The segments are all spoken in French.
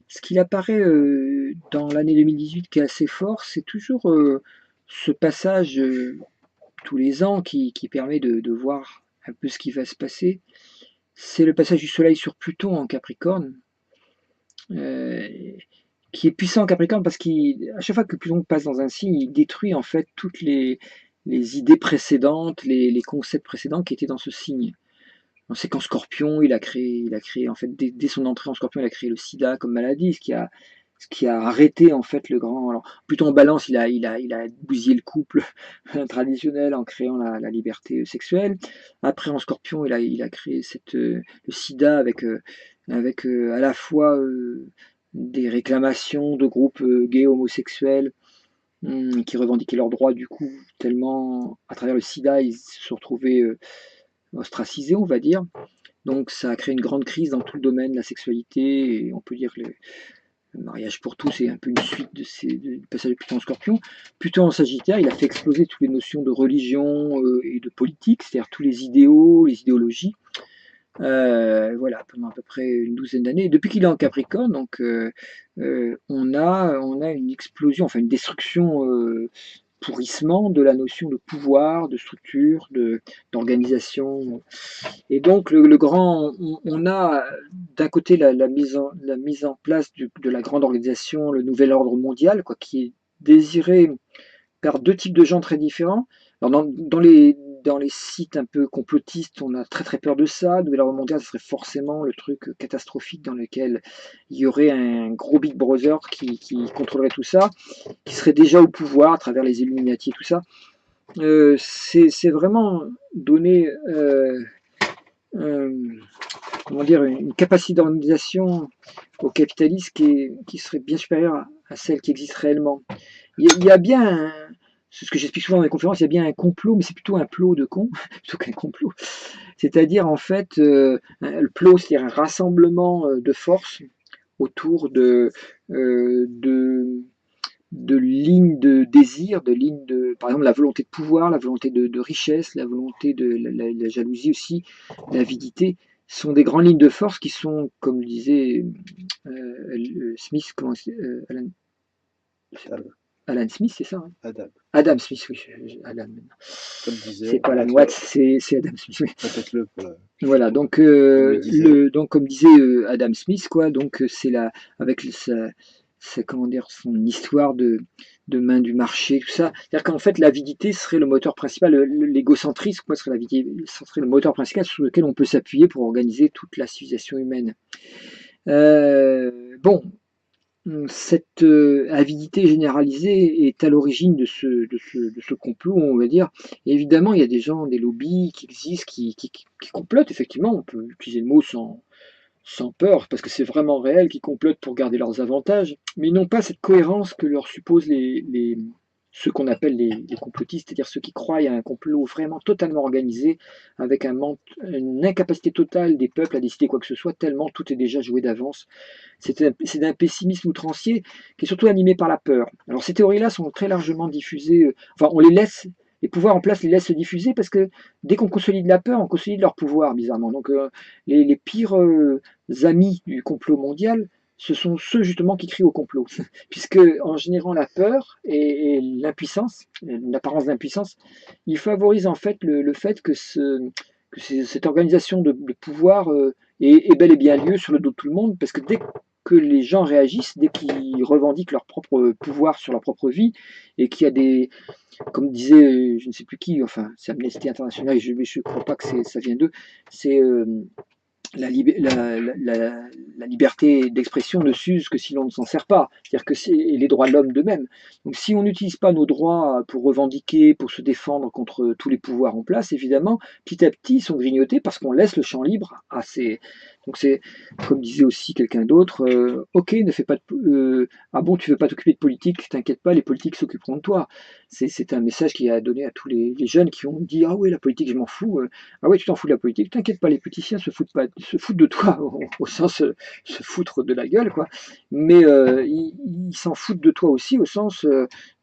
Ce qu'il apparaît dans l'année 2018 qui est assez fort, c'est toujours ce passage tous les ans qui permet de voir un peu ce qui va se passer. C'est le passage du Soleil sur Pluton en Capricorne, euh, qui est puissant en Capricorne parce qu'à chaque fois que Pluton passe dans un signe, il détruit en fait toutes les idées précédentes, les concepts précédents qui étaient dans ce signe. On sait qu'en Scorpion, il a créé en fait dès son entrée en Scorpion, il a créé le SIDA comme maladie, ce qui a arrêté en fait le grand. Alors, plutôt en Balance, il a bousillé le couple traditionnel en créant la liberté sexuelle. Après, en Scorpion, il a créé le SIDA avec à la fois des réclamations de groupes gays homosexuels qui revendiquaient leurs droits du coup, tellement à travers le SIDA, ils se sont retrouvés ostracisés, on va dire. Donc ça a créé une grande crise dans tout le domaine de la sexualité, et on peut dire que le mariage pour tous est un peu une suite du passage de Pluton en Scorpion. Pluton en Sagittaire, il a fait exploser toutes les notions de religion et de politique, c'est-à-dire tous les idéaux, les idéologies. Voilà, pendant à peu près une douzaine d'années. Depuis qu'il est en Capricorne, donc on a une explosion, enfin une destruction, pourrissement de la notion de pouvoir, de structure, d'organisation. Et donc le grand, on a d'un côté la mise en place de la grande organisation, le nouvel ordre mondial, quoi, qui est désiré par deux types de gens très différents. Alors dans les sites un peu complotistes, on a très très peur de ça. Le nouvel ordre mondial, ce serait forcément le truc catastrophique dans lequel il y aurait un gros Big Brother qui contrôlerait tout ça, qui serait déjà au pouvoir à travers les Illuminati et tout ça. C'est vraiment donner comment dire, une capacité d'organisation au capitalisme qui serait bien supérieure à celle qui existe réellement. Il y a bien, c'est ce que j'explique souvent dans mes conférences, il y a bien un complot, mais c'est plutôt un plot de con, plutôt qu'un complot. C'est-à-dire, en fait, le plot, c'est-à-dire un rassemblement de forces autour euh, de, de lignes de désir, par exemple, la volonté de pouvoir, la volonté de richesse, la volonté de la jalousie aussi, l'avidité, sont des grandes lignes de force qui sont, comme le disait Smith, Alan, Adam. Alan Smith, c'est ça, hein. Adam. Adam Smith, oui, Alan. Comme C'est disait, pas Alan Watts, c'est Adam Smith. Oui. répète-le Voilà, donc, comme le disait. comme disait Adam Smith, quoi, donc c'est avec comment dire, son histoire de main du marché, tout ça. C'est-à-dire qu'en fait, l'avidité serait le moteur principal, l'égocentrisme, quoi, serait l'avidité, serait le moteur principal sur lequel on peut s'appuyer pour organiser toute la civilisation humaine. Bon, cette avidité généralisée est à l'origine de ce complot, on va dire. Et évidemment, il y a des gens, des lobbies qui existent, qui complotent, effectivement, on peut utiliser le mot sans peur, parce que c'est vraiment réel, qui complotent pour garder leurs avantages, mais ils n'ont pas cette cohérence que leur supposent ceux qu'on appelle les complotistes, c'est-à-dire ceux qui croient à un complot vraiment totalement organisé, avec une incapacité totale des peuples à décider quoi que ce soit, tellement tout est déjà joué d'avance. C'est d'un pessimisme outrancier qui est surtout animé par la peur. Alors ces théories-là sont très largement diffusées, enfin on les pouvoirs en place les laissent se diffuser parce que dès qu'on consolide la peur, on consolide leur pouvoir, bizarrement. Donc les pires amis du complot mondial, ce sont ceux justement qui crient au complot. Puisque en générant la peur et l'impuissance, l'apparence d'impuissance, ils favorisent en fait le fait que cette organisation de pouvoir est bel et bien lieu sur le dos de tout le monde, parce que dès que les gens réagissent, dès qu'ils revendiquent leur propre pouvoir sur leur propre vie, et qu'il y a comme disait je ne sais plus qui, enfin c'est Amnesty International, je ne crois pas que ça vient d'eux, c'est la liberté d'expression ne s'use que si l'on ne s'en sert pas, c'est-à-dire que c'est les droits de l'homme de même. Donc si on n'utilise pas nos droits pour revendiquer, pour se défendre contre tous les pouvoirs en place, évidemment, petit à petit, ils sont grignotés parce qu'on laisse le champ libre à ces. Donc c'est, comme disait aussi quelqu'un d'autre, ok, ne fais pas ah bon, tu veux pas t'occuper de politique, t'inquiète pas, les politiques s'occuperont de toi. C'est un message qui a donné à tous les jeunes qui ont dit ah oui la politique je m'en fous, ah ouais, tu t'en fous de la politique, t'inquiète pas, les politiciens se foutent de toi, au sens se foutre de la gueule, quoi. Mais ils s'en foutent de toi aussi, au sens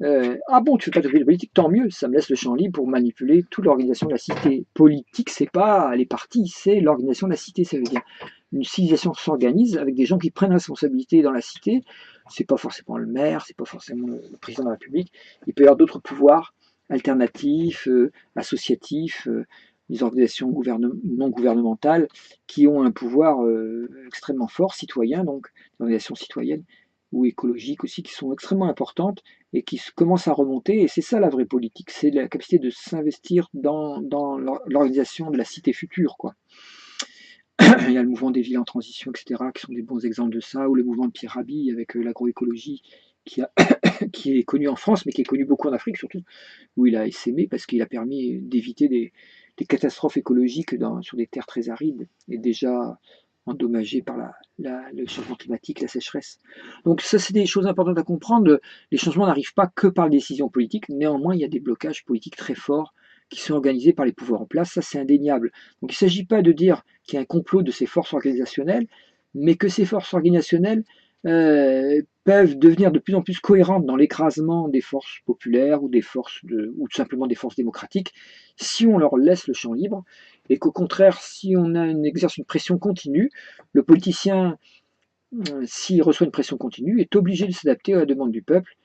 ah bon, tu veux pas t'occuper de politique, tant mieux, ça me laisse le champ libre pour manipuler toute l'organisation de la cité. Politique, c'est pas les partis, c'est l'organisation de la cité, ça veut dire. une civilisation s'organise avec des gens qui prennent responsabilité dans la cité. C'est pas forcément le maire, c'est pas forcément le président de la République. Il peut y avoir d'autres pouvoirs alternatifs, associatifs, des organisations non gouvernementales qui ont un pouvoir extrêmement fort, citoyen, donc des organisations citoyennes ou écologiques aussi, qui sont extrêmement importantes et qui commencent à remonter. Et c'est ça la vraie politique, c'est la capacité de s'investir dans l'organisation de la cité future, quoi. Il y a le mouvement des villes en transition, etc., qui sont des bons exemples de ça, ou le mouvement de Pierre Rabhi avec l'agroécologie, qui est connu en France, mais qui est connu beaucoup en Afrique surtout, où il a essaimé parce qu'il a permis d'éviter des catastrophes écologiques sur des terres très arides et déjà endommagées par le changement climatique, la sécheresse. Donc ça, c'est des choses importantes à comprendre. Les changements n'arrivent pas que par les décisions politiques, néanmoins, il y a des blocages politiques très forts qui sont organisés par les pouvoirs en place, ça c'est indéniable. Donc il ne s'agit pas de dire qu'il y a un complot de ces forces organisationnelles, mais que ces forces organisationnelles peuvent devenir de plus en plus cohérentes dans l'écrasement des forces populaires ou ou tout simplement des forces démocratiques si on leur laisse le champ libre, et qu'au contraire, si on exerce une pression continue, le politicien, s'il reçoit une pression continue, est obligé de s'adapter à la demande du peuple.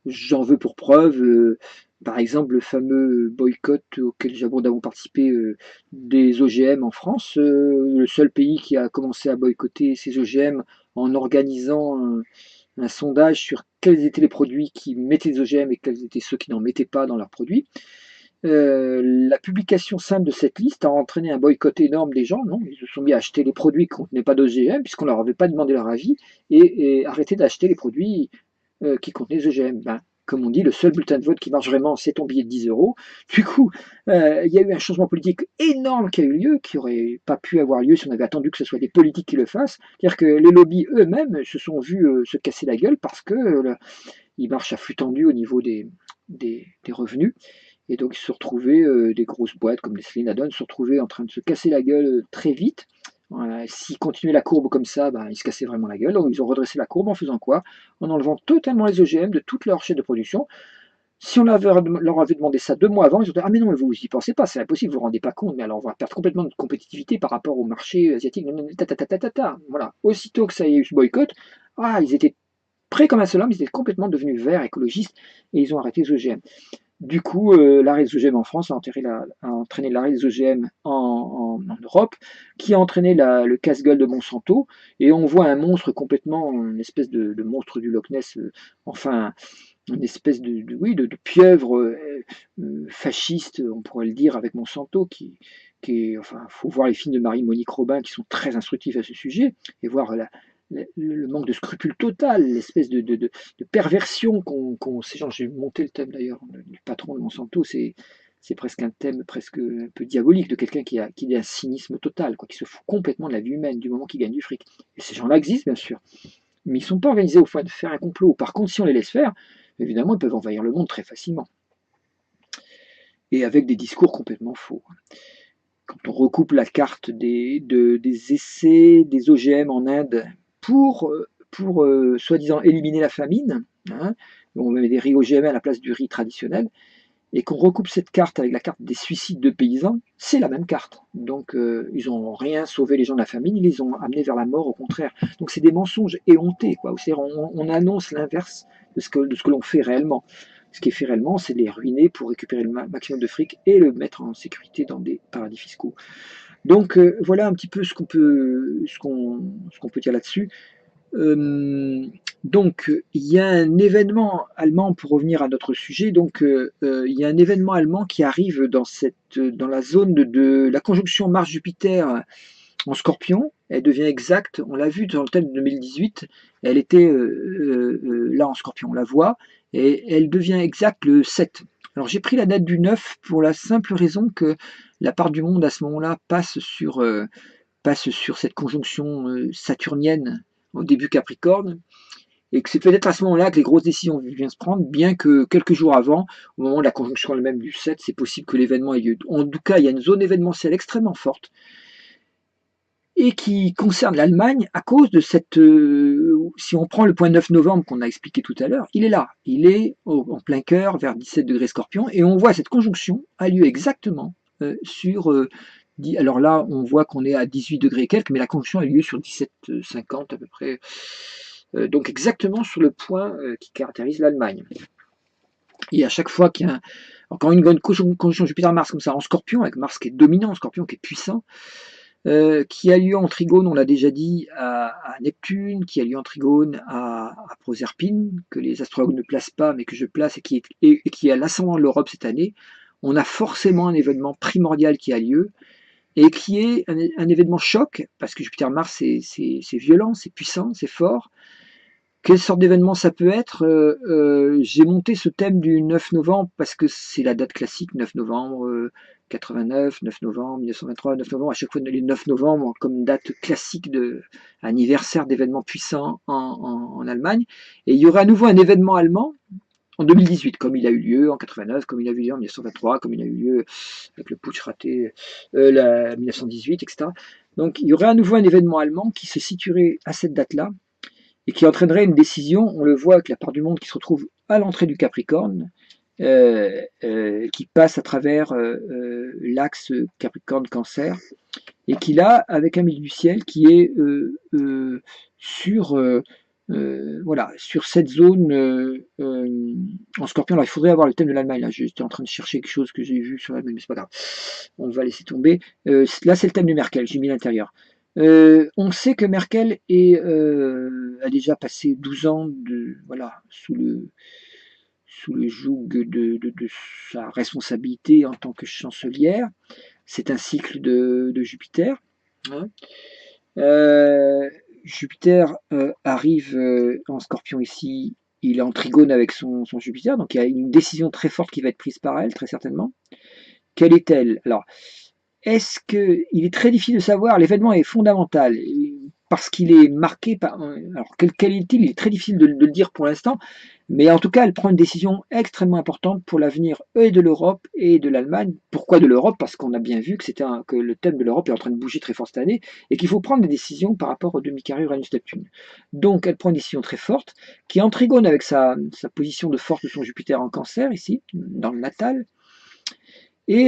J'en veux pour preuve, par exemple, le fameux boycott auquel nous avons participé des OGM en France, le seul pays qui a commencé à boycotter ces OGM en organisant un sondage sur quels étaient les produits qui mettaient des OGM et quels étaient ceux qui n'en mettaient pas dans leurs produits. La publication simple de cette liste a entraîné un boycott énorme des gens. Non, ils se sont mis à acheter les produits qui ne contenaient pas d'OGM puisqu'on ne leur avait pas demandé leur avis et arrêter d'acheter les produits qui contenaient des OGM. Ben, comme on dit, le seul bulletin de vote qui marche vraiment, c'est ton billet de 10 euros. Du coup, il y a eu un changement politique énorme qui a eu lieu, qui n'aurait pas pu avoir lieu si on avait attendu que ce soit des politiques qui le fassent. C'est-à-dire que les lobbies eux-mêmes se sont vus se casser la gueule parce que ils marchent à flux tendu au niveau des revenus. Et donc ils se sont retrouvés, des grosses boîtes comme Nestlé, Danone, se sont retrouvés en train de se casser la gueule très vite. S'ils continuaient la courbe comme ça, ben, ils se cassaient vraiment la gueule. Donc ils ont redressé la courbe en faisant quoi? En enlevant totalement les OGM de toute leur chaîne de production. Si on leur avait demandé ça 2 mois avant, ils ont dit: ah mais non, mais vous n'y pensez pas, c'est impossible, vous ne vous rendez pas compte, mais alors on va perdre complètement de compétitivité par rapport au marché asiatique. Voilà. Aussitôt que ça y a eu ce boycott, ils étaient prêts comme un seul homme, ils étaient complètement devenus verts, écologistes, et ils ont arrêté les OGM. Du coup, l'arrêt des OGM en France a entraîné l'arrêt des OGM en Europe, qui a entraîné le casse-gueule de Monsanto, et on voit un monstre complètement, une espèce de monstre du Loch Ness, enfin, une espèce de pieuvre fasciste, on pourrait le dire, avec Monsanto, enfin, faut voir les films de Marie-Monique Robin qui sont très instructifs à ce sujet, et voir le manque de scrupule total, l'espèce de perversion ces gens, j'ai monté le thème d'ailleurs, du patron de Monsanto, c'est presque un thème presque un peu diabolique de quelqu'un qui a un cynisme total, quoi, qui se fout complètement de la vie humaine du moment qu'il gagne du fric. Et ces gens-là existent, bien sûr, mais ils ne sont pas organisés au point de faire un complot. Par contre, si on les laisse faire, évidemment, ils peuvent envahir le monde très facilement. Et avec des discours complètement faux. Quand on recoupe la carte des essais des OGM en Inde pour soi-disant éliminer la famine, hein, on met des riz OGM à la place du riz traditionnel, et qu'on recoupe cette carte avec la carte des suicides de paysans, c'est la même carte. Donc ils n'ont rien sauvé les gens de la famine, ils les ont amenés vers la mort au contraire. Donc c'est des mensonges éhontés, quoi. On annonce l'inverse de ce que l'on fait réellement. Ce qui est fait réellement, c'est de les ruiner pour récupérer le maximum de fric et le mettre en sécurité dans des paradis fiscaux. Donc voilà un petit peu ce qu'on peut dire là-dessus. Donc, il y a un événement allemand, pour revenir à notre sujet, donc il y a un événement allemand qui arrive dans la zone de la conjonction Mars-Jupiter en Scorpion. Elle devient exacte, on l'a vu dans le thème de 2018, elle était là en Scorpion, on la voit, et elle devient exacte le 7. Alors j'ai pris la date du 9 pour la simple raison que la part du monde à ce moment-là passe sur cette conjonction saturnienne au début Capricorne, et que c'est peut-être à ce moment-là que les grosses décisions viennent se prendre, bien que quelques jours avant, au moment de la conjonction elle-même du 7, c'est possible que l'événement ait lieu. En tout cas, il y a une zone événementielle extrêmement forte, et qui concerne l'Allemagne à cause de cette... si on prend le point 9 novembre qu'on a expliqué tout à l'heure, il est là, il est en plein cœur, vers 17 degrés Scorpion, et on voit cette conjonction a lieu exactement sur Alors là, on voit qu'on est à 18 degrés et quelques, mais la conjonction a eu lieu sur 17,50 à peu près. Donc exactement sur le point qui caractérise l'Allemagne. Et à chaque fois qu'il y a encore une bonne conjonction Jupiter-Mars comme ça en Scorpion, avec Mars qui est dominant en Scorpion, qui est puissant, qui a lieu en trigone, on l'a déjà dit, à Neptune, qui a lieu en trigone à Proserpine, que les astrologues ne placent pas, mais que je place, et qui est à l'ascendant de l'Europe cette année, on a forcément un événement primordial qui a lieu, et qui est un événement choc, parce que Jupiter-Mars, c'est violent, c'est puissant, c'est fort. Quelle sorte d'événement ça peut être? J'ai monté ce thème du 9 novembre parce que c'est la date classique, 9 novembre 89, 9 novembre 1923, 9 novembre, à chaque fois les 9 novembre comme date classique de anniversaire d'événements puissants en Allemagne. Et il y aurait à nouveau un événement allemand en 2018, comme il a eu lieu en 89, comme il a eu lieu en 1923, comme il a eu lieu avec le putsch raté, 1918, etc. Donc il y aurait à nouveau un événement allemand qui se situerait à cette date-là, et qui entraînerait une décision, on le voit avec la part du monde qui se retrouve à l'entrée du Capricorne, qui passe à travers l'axe Capricorne-Cancer, et qui là, avec un milieu du ciel qui est sur, voilà, sur cette zone en Scorpion. Alors il faudrait avoir le thème de l'Allemagne, là j'étais en train de chercher quelque chose que j'ai vu sur l'Allemagne, mais c'est pas grave, on va laisser tomber. Là c'est le thème de Merkel, j'ai mis l'intérieur. On sait que Merkel a déjà passé 12 ans voilà, sous le joug de sa responsabilité en tant que chancelière. C'est un cycle de Jupiter. Hein. Jupiter arrive en Scorpion ici, il est en trigone avec son Jupiter, donc il y a une décision très forte qui va être prise par elle, très certainement. Quelle est-elle? Alors, est-ce qu'il est très difficile de savoir, l'événement est fondamental, parce qu'il est marqué par... Alors, quel est-il? Il est très difficile de le dire pour l'instant, mais en tout cas, elle prend une décision extrêmement importante pour l'avenir et de l'Europe et de l'Allemagne. Pourquoi de l'Europe? Parce qu'on a bien vu que le thème de l'Europe est en train de bouger très fort cette année, et qu'il faut prendre des décisions par rapport au demi-carré Uranus-Neptune. Donc, elle prend une décision très forte, qui est en trigone avec sa position de force de son Jupiter en Cancer, ici, dans le natal, et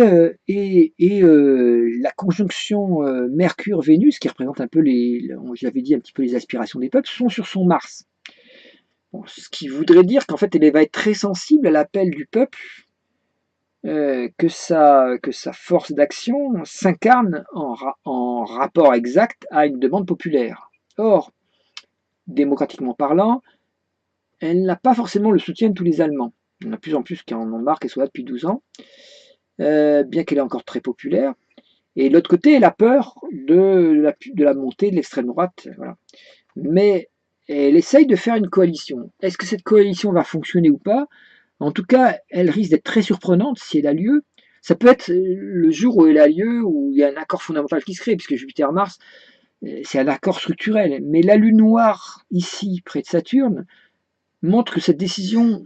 la conjonction Mercure-Vénus, qui représente un peu j'avais dit un petit peu les aspirations des peuples, sont sur son Mars. Bon, ce qui voudrait dire qu'en fait, elle va être très sensible à l'appel du peuple, que sa force d'action s'incarne en rapport exact à une demande populaire. Or, démocratiquement parlant, elle n'a pas forcément le soutien de tous les Allemands. Il y en a de plus en plus qui en ont marre qu'elle soit là depuis 12 ans. Bien qu'elle est encore très populaire. Et de l'autre côté, elle a peur de la montée de l'extrême droite. Voilà. Mais elle essaye de faire une coalition. Est-ce que cette coalition va fonctionner ou pas? En tout cas, elle risque d'être très surprenante si elle a lieu. Ça peut être le jour où elle a lieu, où il y a un accord fondamental qui se crée, puisque Jupiter-Mars, c'est un accord structurel. Mais la Lune noire, ici, près de Saturne, montre que cette décision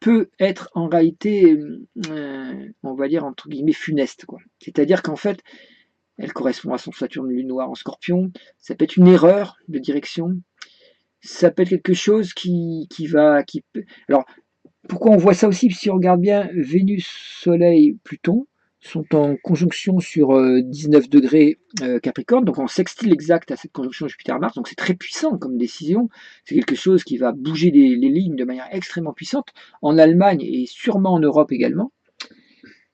peut être en réalité, on va dire entre guillemets, funeste. C'est-à-dire qu'en fait, elle correspond à son Saturne Lune Noire en Scorpion. Ça peut être une erreur de direction. Ça peut être quelque chose qui va... Alors, pourquoi on voit ça aussi? Si on regarde bien, Vénus, Soleil, Pluton sont en conjonction sur 19 degrés Capricorne, donc en sextile exact à cette conjonction Jupiter-Mars, donc c'est très puissant comme décision, c'est quelque chose qui va bouger les lignes de manière extrêmement puissante, en Allemagne et sûrement en Europe également,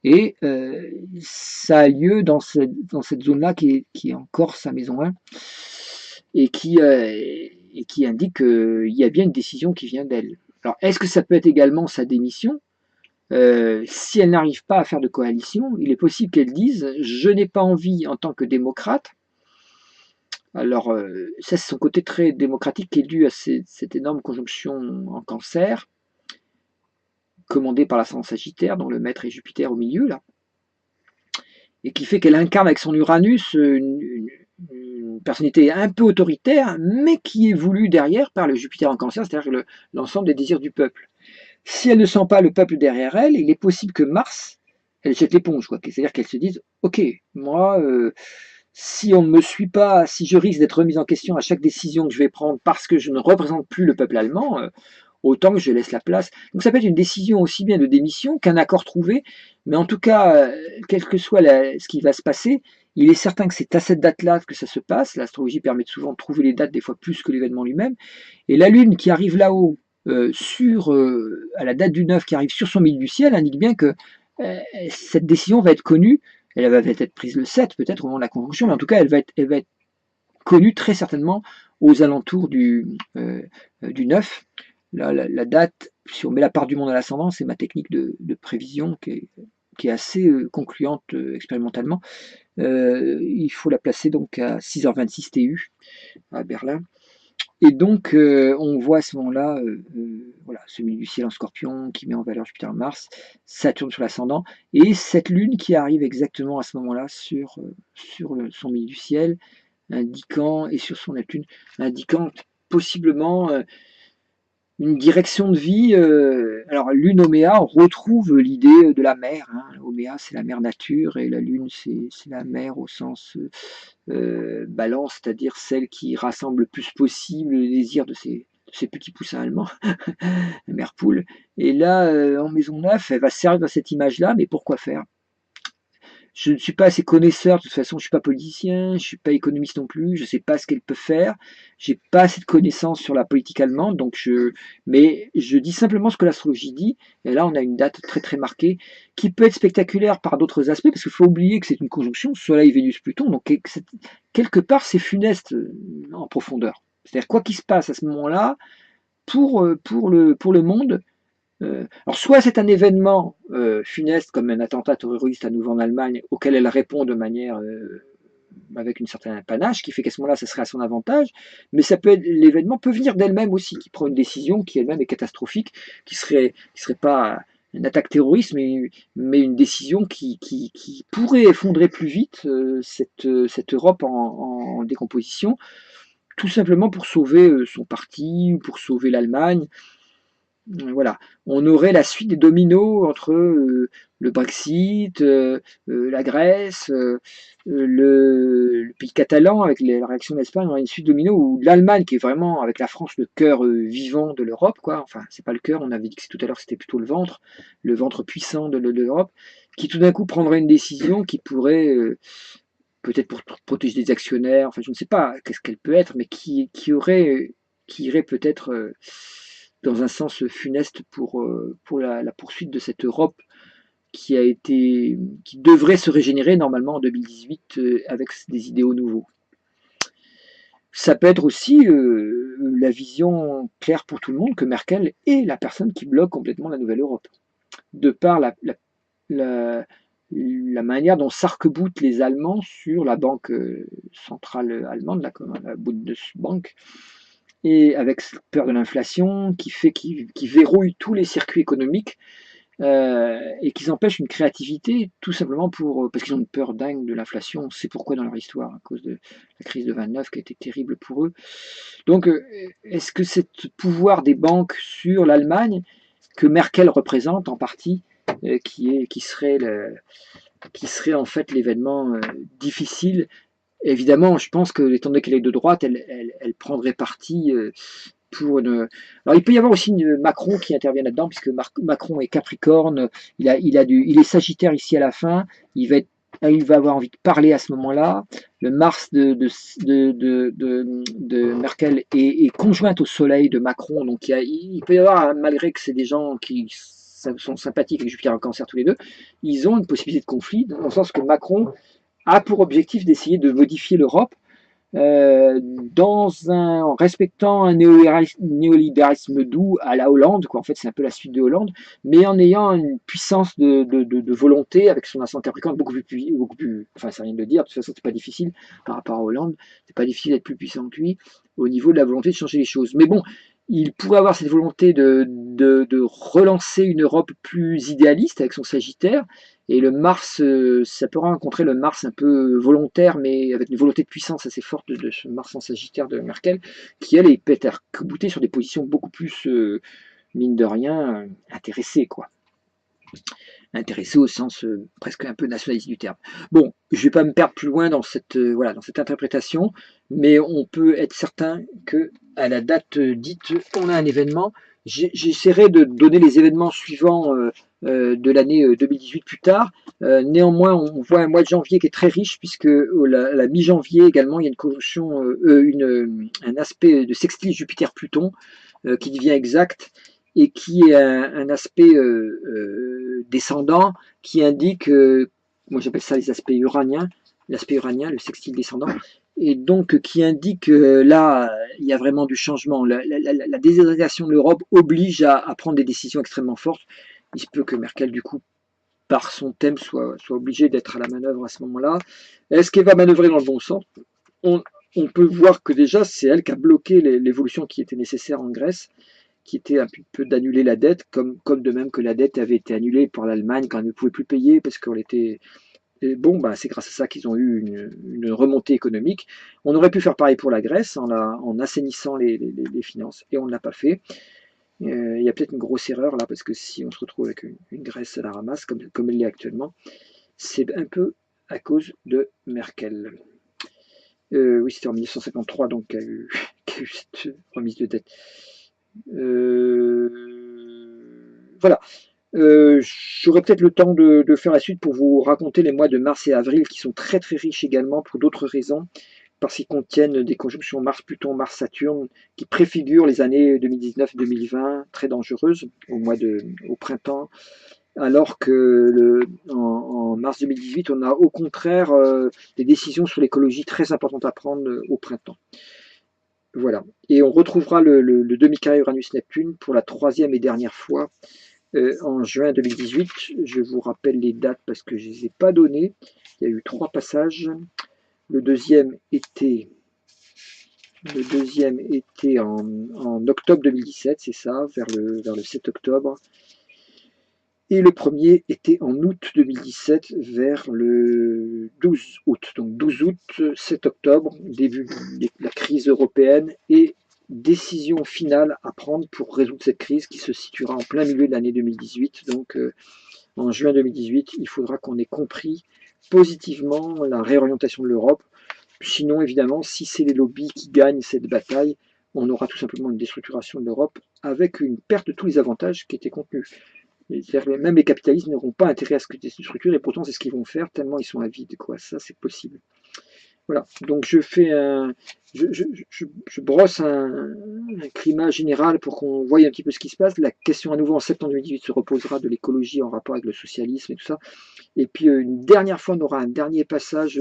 et ça a lieu dans cette zone-là qui est en Corse, à Maison 1, et qui indique qu'il y a bien une décision qui vient d'elle. Alors, est-ce que ça peut être également sa démission? Si elle n'arrive pas à faire de coalition, il est possible qu'elle dise « je n'ai pas envie en tant que démocrate ». Alors, ça c'est son côté très démocratique qui est dû à cette énorme conjonction en Cancer, commandée par l'ascendant Sagittaire, dont le maître est Jupiter au milieu, là, et qui fait qu'elle incarne avec son Uranus une personnalité un peu autoritaire, mais qui est voulue derrière par le Jupiter en Cancer, c'est-à-dire l'ensemble des désirs du peuple. Si elle ne sent pas le peuple derrière elle, il est possible que Mars, elle jette l'éponge, c'est-à-dire qu'elle se dise, ok, moi, si on ne me suit pas, si je risque d'être remise en question à chaque décision que je vais prendre parce que je ne représente plus le peuple allemand, autant que je laisse la place. Donc ça peut être une décision aussi bien de démission qu'un accord trouvé, mais en tout cas, quel que soit ce qui va se passer, il est certain que c'est à cette date-là que ça se passe. L'astrologie permet souvent de trouver les dates des fois plus que l'événement lui-même. Et la Lune qui arrive là-haut, à la date du 9 qui arrive sur son milieu du ciel, indique bien que cette décision va être connue. Elle va être prise le 7 peut-être au moment de la conjonction, mais en tout cas elle va être connue très certainement aux alentours du 9. Là, la date, si on met la part du monde à l'ascendant, c'est ma technique de prévision qui est assez concluante expérimentalement. Il faut la placer donc à 6h26 TU à Berlin. Et donc, on voit à ce moment-là, voilà, ce milieu du ciel en Scorpion qui met en valeur Jupiter-Mars, Saturne sur l'ascendant, et cette Lune qui arrive exactement à ce moment-là sur son milieu du ciel, indiquant, et sur son Neptune, indiquant possiblement une direction de vie. Alors, Lune Oméa, on retrouve l'idée de la mer. Hein. Oméa, c'est la mer nature, et la Lune, c'est la mer au sens balance, c'est-à-dire celle qui rassemble le plus possible le désir de ces petits poussins allemands, la mère poule. Et là, en maison 9, elle va servir dans cette image-là, mais pourquoi faire? Je ne suis pas assez connaisseur, de toute façon, je ne suis pas politicien, je ne suis pas économiste non plus, je ne sais pas ce qu'elle peut faire, j'ai pas assez de connaissances sur la politique allemande, mais je dis simplement ce que l'astrologie dit, et là on a une date très très marquée, qui peut être spectaculaire par d'autres aspects, parce qu'il faut oublier que c'est une conjonction Soleil, Vénus, Pluton, donc quelque part c'est funeste en profondeur. C'est-à-dire quoi qu'il se passe à ce moment-là, pour le monde, alors soit c'est un événement funeste comme un attentat terroriste à nouveau en Allemagne auquel elle répond de manière avec une certaine panache qui fait qu'à ce moment-là ça serait à son avantage, mais l'événement peut venir d'elle-même aussi, qui prend une décision qui elle-même est catastrophique, qui serait pas une attaque terroriste, mais une décision qui pourrait effondrer plus vite cette Europe en décomposition, tout simplement pour sauver son parti, ou pour sauver l'Allemagne. Voilà, on aurait la suite des dominos entre le Brexit, la Grèce, le pays catalan avec la réaction de l'Espagne. On aurait une suite de dominos où l'Allemagne, qui est vraiment avec la France le cœur vivant de l'Europe, quoi. Enfin, c'est pas le cœur, on avait dit que tout à l'heure c'était plutôt le ventre puissant de l'Europe, qui tout d'un coup prendrait une décision qui pourrait peut-être pour protéger des actionnaires, enfin je ne sais pas qu'est-ce qu'elle peut être, mais qui irait peut-être dans un sens funeste pour la poursuite de cette Europe qui devrait se régénérer normalement en 2018 avec des idéaux nouveaux. Ça peut être aussi la vision claire pour tout le monde que Merkel est la personne qui bloque complètement la nouvelle Europe, de par la manière dont s'arc-boutent les Allemands sur la banque centrale allemande, la Bundesbank, et avec cette peur de l'inflation qui verrouille tous les circuits économiques et qui empêchent une créativité tout simplement parce qu'ils ont une peur dingue de l'inflation. On sait pourquoi dans leur histoire, à cause de la crise de 29 qui a été terrible pour eux. Donc est-ce que ce pouvoir des banques sur l'Allemagne que Merkel représente en partie, qui serait en fait l'événement difficile. Évidemment, je pense que, étant donné qu'elle est de droite, elle prendrait parti pour une. Alors, il peut y avoir aussi Macron qui intervient là-dedans, puisque Macron est Capricorne, il est Sagittaire ici à la fin, il va avoir envie de parler à ce moment-là. Le Mars de Merkel est conjointe au Soleil de Macron, donc il peut y avoir, malgré que c'est des gens qui sont sympathiques avec Jupiter en Cancer tous les deux, ils ont une possibilité de conflit, dans le sens que Macron a pour objectif d'essayer de modifier l'Europe en respectant un néolibéralisme doux à la Hollande, quoi. En fait c'est un peu la suite de Hollande, mais en ayant une puissance de volonté avec son ascendant Capricorne beaucoup plus, enfin c'est rien de dire, de toute façon c'est pas difficile par rapport à Hollande, c'est pas difficile d'être plus puissant que lui au niveau de la volonté de changer les choses. Mais bon, il pourrait avoir cette volonté de relancer une Europe plus idéaliste avec son Sagittaire, et le Mars, ça peut rencontrer le Mars un peu volontaire, mais avec une volonté de puissance assez forte de ce Mars en Sagittaire de Merkel, qui elle peut être arc-boutée sur des positions beaucoup plus, mine de rien, intéressées, quoi. Intéressé au sens presque un peu nationaliste du terme. Bon, je ne vais pas me perdre plus loin dans cette interprétation, mais on peut être certain que à la date dite, on a un événement. J'essaierai de donner les événements suivants de l'année 2018 plus tard. Néanmoins, on voit un mois de janvier qui est très riche, puisque la mi-janvier également, il y a une conjonction, un aspect de sextile Jupiter-Pluton qui devient exact et qui est un aspect descendant qui indique, moi j'appelle ça les aspects uraniens, l'aspect uranien, le sextile descendant, et donc qui indique là, il y a vraiment du changement. La désertification de l'Europe oblige à prendre des décisions extrêmement fortes. Il se peut que Merkel, du coup, par son thème, soit obligée d'être à la manœuvre à ce moment-là. Est-ce qu'elle va manœuvrer dans le bon sens? On peut voir que déjà, c'est elle qui a bloqué l'évolution qui était nécessaire en Grèce, qui était un peu d'annuler la dette, comme de même que la dette avait été annulée par l'Allemagne quand elle ne pouvait plus payer parce qu'on était. Et bon, bah, c'est grâce à ça qu'ils ont eu une remontée économique. On aurait pu faire pareil pour la Grèce en assainissant les finances, et on ne l'a pas fait. Il y a peut-être une grosse erreur là, parce que si on se retrouve avec une Grèce à la ramasse, comme elle l'est actuellement, c'est un peu à cause de Merkel. Oui, c'était en 1953, donc qu'il y a eu cette remise de dette. Voilà. J'aurai peut-être le temps de faire la suite pour vous raconter les mois de mars et avril qui sont très très riches également pour d'autres raisons, parce qu'ils contiennent des conjonctions Mars-Pluton, Mars-Saturne qui préfigurent les années 2019-2020 très dangereuses au printemps, alors que en mars 2018, on a au contraire des décisions sur l'écologie très importantes à prendre au printemps. Voilà. Et on retrouvera le demi-carré Uranus-Neptune pour la troisième et dernière fois en juin 2018. Je vous rappelle les dates parce que je ne les ai pas données. Il y a eu 3 passages. Le deuxième était en octobre 2017, c'est ça, vers le 7 octobre. Et le premier était en août 2017, vers le 12 août. Donc 12 août, 7 octobre, début de la crise européenne et décision finale à prendre pour résoudre cette crise qui se situera en plein milieu de l'année 2018. Donc en juin 2018, il faudra qu'on ait compris positivement la réorientation de l'Europe. Sinon, évidemment, si c'est les lobbies qui gagnent cette bataille, on aura tout simplement une déstructuration de l'Europe avec une perte de tous les avantages qui étaient contenus. Même les capitalistes n'auront pas intérêt à ce que des structures, et pourtant c'est ce qu'ils vont faire, tellement ils sont avides, quoi. Ça, c'est possible. Voilà, donc je brosse un climat général pour qu'on voie un petit peu ce qui se passe. La question à nouveau en septembre 2018 se reposera de l'écologie en rapport avec le socialisme et tout ça. Et puis une dernière fois, on aura un dernier passage,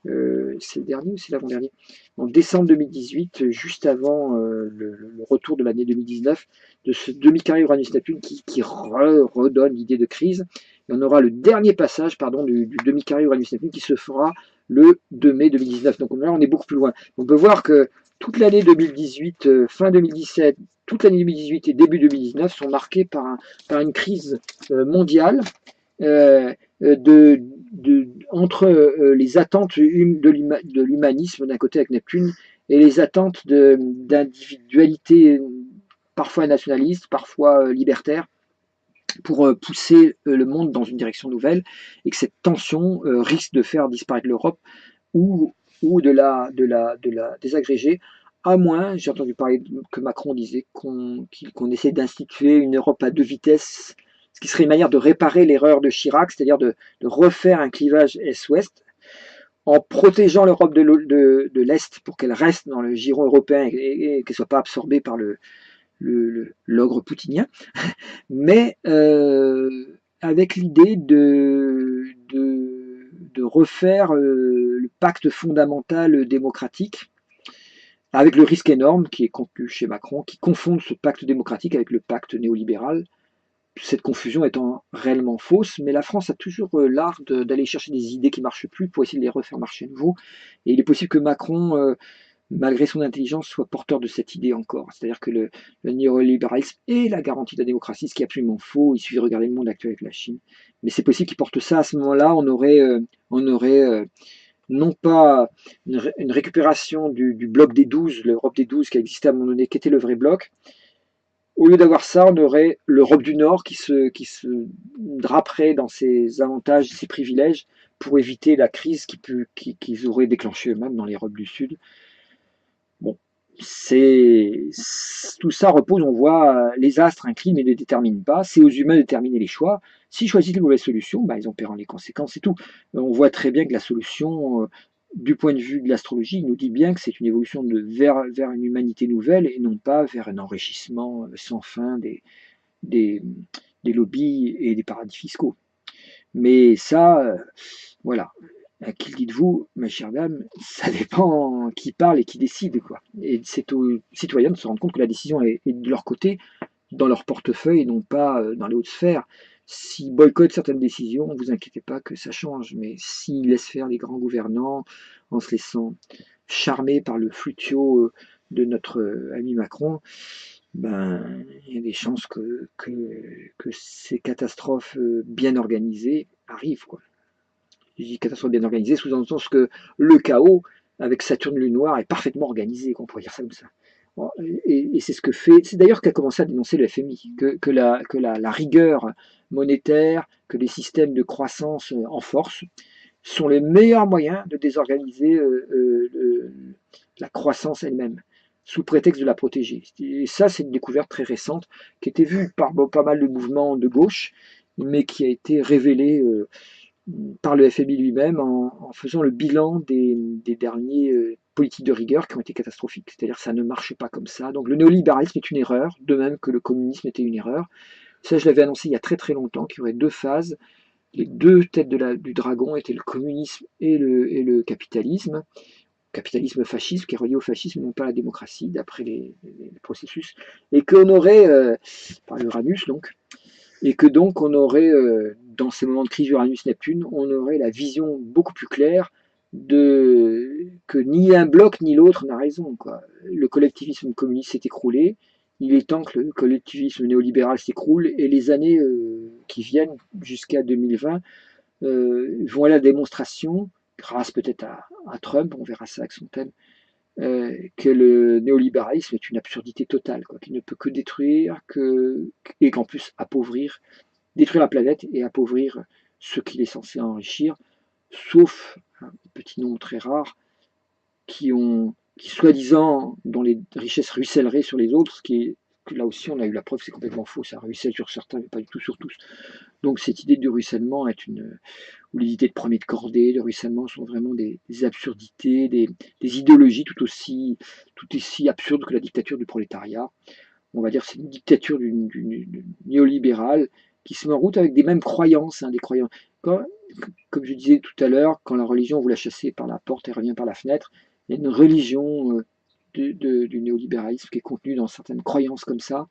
c'est le dernier ou c'est l'avant-dernier? En décembre 2018, juste avant le retour de l'année 2019, de ce demi-carré Uranus-Neptune qui redonne l'idée de crise. Et on aura le dernier passage du demi-carré Uranus-Neptune qui se fera le 2 mai 2019. Donc là, on est beaucoup plus loin. On peut voir que toute l'année 2018, fin 2017, toute l'année 2018 et début 2019 sont marqués par une crise mondiale entre les attentes de l'humanisme d'un côté avec Neptune et les attentes d'individualité parfois nationaliste, parfois libertaire, pour pousser le monde dans une direction nouvelle, et que cette tension risque de faire disparaître l'Europe ou de la désagréger, à moins, j'ai entendu parler que Macron disait qu'on essaie d'instituer une Europe à 2 vitesses, ce qui serait une manière de réparer l'erreur de Chirac, c'est-à-dire de refaire un clivage Est-Ouest, en protégeant l'Europe de l'Est pour qu'elle reste dans le giron européen et qu'elle ne soit pas absorbée par l'ogre poutinien, mais avec l'idée de refaire le pacte fondamental démocratique, avec le risque énorme qui est contenu chez Macron, qui confond ce pacte démocratique avec le pacte néolibéral, cette confusion étant réellement fausse, mais la France a toujours l'art d'aller chercher des idées qui ne marchent plus pour essayer de les refaire marcher à nouveau, et il est possible que Macron malgré son intelligence, soit porteur de cette idée encore. C'est-à-dire que le néolibéralisme est la garantie de la démocratie, ce qui est absolument faux. Il suffit de regarder le monde actuel avec la Chine. Mais c'est possible qu'il porte ça. À ce moment-là, on aurait non pas une récupération du bloc des 12, l'Europe des 12 qui a existé à un moment donné, qui était le vrai bloc. Au lieu d'avoir ça, on aurait l'Europe du Nord qui se draperait dans ses avantages, ses privilèges, pour éviter la crise qu'ils auraient déclenchée eux-mêmes dans l'Europe du Sud. Bon, Tout ça repose, on voit, les astres inclinent mais ne déterminent pas. C'est aux humains de déterminer les choix. S'ils choisissent les mauvaises solutions, bah, ils en paieront les conséquences, c'est tout. On voit très bien que la solution, du point de vue de l'astrologie, nous dit bien que c'est une évolution vers une humanité nouvelle et non pas vers un enrichissement sans fin des, des lobbies et des paradis fiscaux. Mais ça, voilà. À qui le dites-vous, ma chère dame, ça dépend qui parle et qui décide, quoi. Et c'est aux citoyens de se rendre compte que la décision est de leur côté, dans leur portefeuille et non pas dans les hautes sphères. S'ils boycottent certaines décisions, ne vous inquiétez pas que ça change, mais s'ils laissent faire les grands gouvernants en se laissant charmer par le flutio de notre ami Macron, ben, il y a des chances que ces catastrophes bien organisées arrivent, quoi. Je dis catastrophe bien organisée, sous-entend que le chaos, avec Saturne Lune Noire, est parfaitement organisé, qu'on pourrait dire ça comme ça. Bon, et c'est ce que fait, c'est d'ailleurs qu'a commencé à dénoncer le FMI, que la rigueur monétaire, que les systèmes de croissance en force sont les meilleurs moyens de désorganiser la croissance elle-même, sous prétexte de la protéger. Et ça, c'est une découverte très récente, qui était vue par pas mal de mouvements de gauche, mais qui a été révélée par le FMI lui-même en faisant le bilan des derniers politiques de rigueur qui ont été catastrophiques. C'est-à-dire que ça ne marche pas comme ça. Donc le néolibéralisme est une erreur, de même que le communisme était une erreur. Ça, je l'avais annoncé il y a très très longtemps, qu'il y aurait deux phases. Les deux têtes du dragon étaient le communisme et le capitalisme. Capitalisme fasciste, qui est relié au fascisme, non pas à la démocratie, d'après les processus. Et qu'on aurait, par Uranus donc, et que donc on aurait, dans ces moments de crise Uranus-Neptune, on aurait la vision beaucoup plus claire que ni un bloc ni l'autre n'a raison, quoi. Le collectivisme communiste s'est écroulé, il est temps que le collectivisme néolibéral s'écroule, et les années qui viennent jusqu'à 2020 vont aller à la démonstration, grâce peut-être à Trump, on verra ça avec son thème, que le néolibéralisme est une absurdité totale, quoi, qu'il ne peut que détruire, et qu'en plus appauvrir, détruire la planète et appauvrir ce qu'il est censé enrichir, sauf un petit nombre très rare qui soi-disant, dont les richesses ruisselleraient sur les autres, ce qui est, que là aussi on a eu la preuve, c'est complètement faux, ça ruisselle sur certains, mais pas du tout sur tous. Donc cette idée du ruissellement ou les idées de premier de cordée, de ruissellement sont vraiment des absurdités, des idéologies tout aussi absurdes que la dictature du prolétariat. On va dire que c'est une dictature du néolibéral qui se met en route avec des mêmes croyances, des croyances. Comme je disais tout à l'heure, quand la religion vous la chassez par la porte et revient par la fenêtre, il y a une religion du néolibéralisme qui est contenue dans certaines croyances comme ça,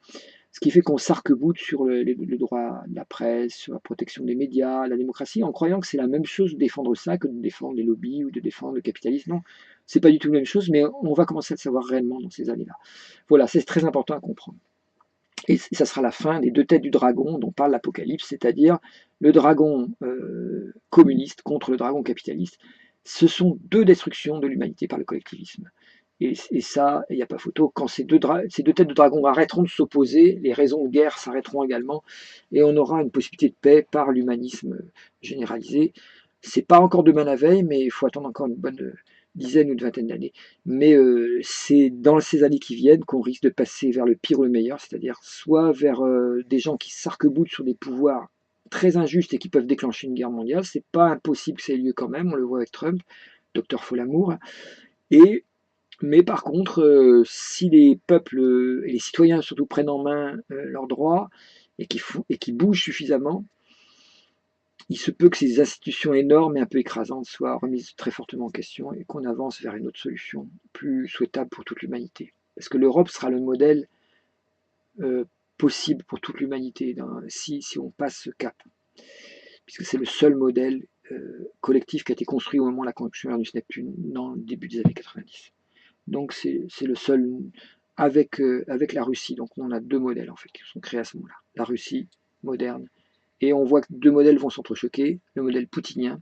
ce qui fait qu'on s'arc-boute sur le droit de la presse, sur la protection des médias, la démocratie, en croyant que c'est la même chose de défendre ça que de défendre les lobbies ou de défendre le capitalisme. Non, c'est pas du tout la même chose, mais on va commencer à le savoir réellement dans ces années-là. Voilà, c'est très important à comprendre. Et ça sera la fin des deux têtes du dragon dont parle l'Apocalypse, c'est-à-dire le dragon communiste contre le dragon capitaliste. Ce sont deux destructions de l'humanité par le collectivisme. Et ça, il n'y a pas photo. Quand ces deux têtes de dragon arrêteront de s'opposer, les raisons de guerre s'arrêteront également, et on aura une possibilité de paix par l'humanisme généralisé. C'est pas encore demain la veille, mais il faut attendre encore une bonne dizaine ou une vingtaine d'années. Mais c'est dans ces années qui viennent qu'on risque de passer vers le pire ou le meilleur, c'est-à-dire soit vers des gens qui s'arc-boutent sur des pouvoirs très injustes et qui peuvent déclencher une guerre mondiale. C'est pas impossible que ça ait lieu quand même, on le voit avec Trump, docteur Folamour. Mais par contre, si les peuples et les citoyens surtout prennent en main leurs droits et qui bougent suffisamment, il se peut que ces institutions énormes et un peu écrasantes soient remises très fortement en question et qu'on avance vers une autre solution plus souhaitable pour toute l'humanité. Parce que l'Europe sera le modèle possible pour toute l'humanité si on passe ce cap. Puisque c'est le seul modèle collectif qui a été construit au moment de la conjonction Uranus-Neptune dans le début des années 90. Donc c'est le seul avec la Russie. Donc on a deux modèles en fait qui sont créés à ce moment-là. La Russie moderne. Et on voit que deux modèles vont s'entrechoquer. Le modèle poutinien,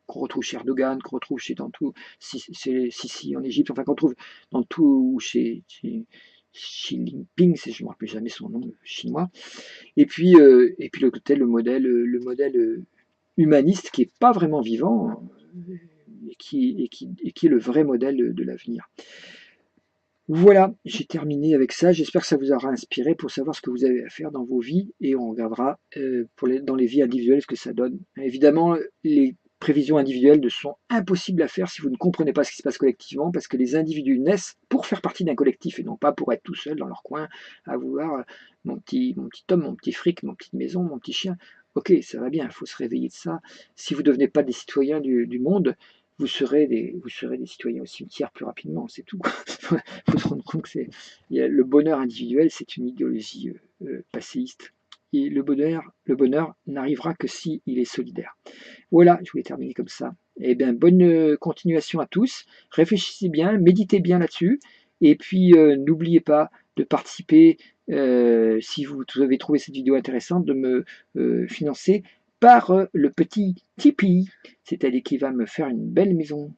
qu'on retrouve chez Erdogan, qu'on retrouve dans tout, Sisi en Égypte, enfin qu'on trouve dans tout chez Xi Jinping, je ne me rappelle jamais son nom chinois. Et puis l'autre côté, le modèle humaniste qui n'est pas vraiment vivant et qui est le vrai modèle de l'avenir. Voilà, j'ai terminé avec ça. J'espère que ça vous aura inspiré pour savoir ce que vous avez à faire dans vos vies et on regardera dans les vies individuelles ce que ça donne. Évidemment, les prévisions individuelles ne sont impossibles à faire si vous ne comprenez pas ce qui se passe collectivement parce que les individus naissent pour faire partie d'un collectif et non pas pour être tout seul dans leur coin à vouloir mon petit homme, mon petit fric, mon petite maison, mon petit chien. Ok, ça va bien, il faut se réveiller de ça. Si vous ne devenez pas des citoyens du monde, vous serez des citoyens au cimetière plus rapidement, c'est tout. Il faut se rendre compte que le bonheur individuel, c'est une idéologie passéiste. Et le bonheur n'arrivera que si il est solidaire. Voilà, je voulais terminer comme ça. Eh bien, bonne continuation à tous. Réfléchissez bien, méditez bien là-dessus. Et puis, n'oubliez pas de participer, si vous avez trouvé cette vidéo intéressante, de me financer par le petit Tipeee, c'est-à-dire qui va me faire une belle maison,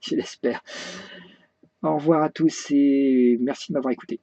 je l'espère. Au revoir à tous et merci de m'avoir écouté.